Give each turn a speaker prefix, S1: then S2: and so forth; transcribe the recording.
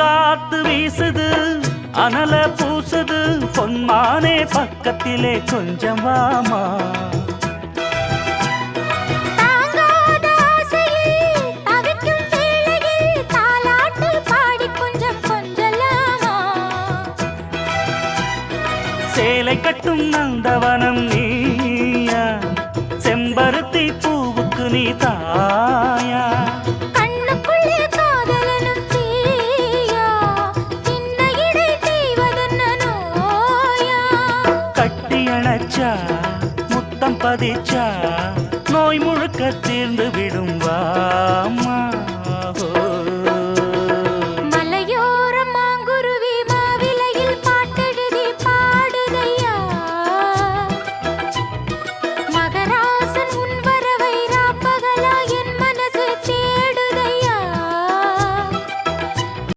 S1: பூங்காத்து வீசுது அனல பூசுது பொன்மானே பக்கத்திலே கொஞ்சம் வாமா சேலை கட்டும் நந்தவனம் நீயா செம்பருத்தி பூவுக்கு நீ தாயா
S2: கண்ணுக்குள்ளே காதலனும் தீயா சின்ன இடை செய்வதென்ன நோயா
S1: கட்டி அணைச்சா முத்தம் பதிச்சா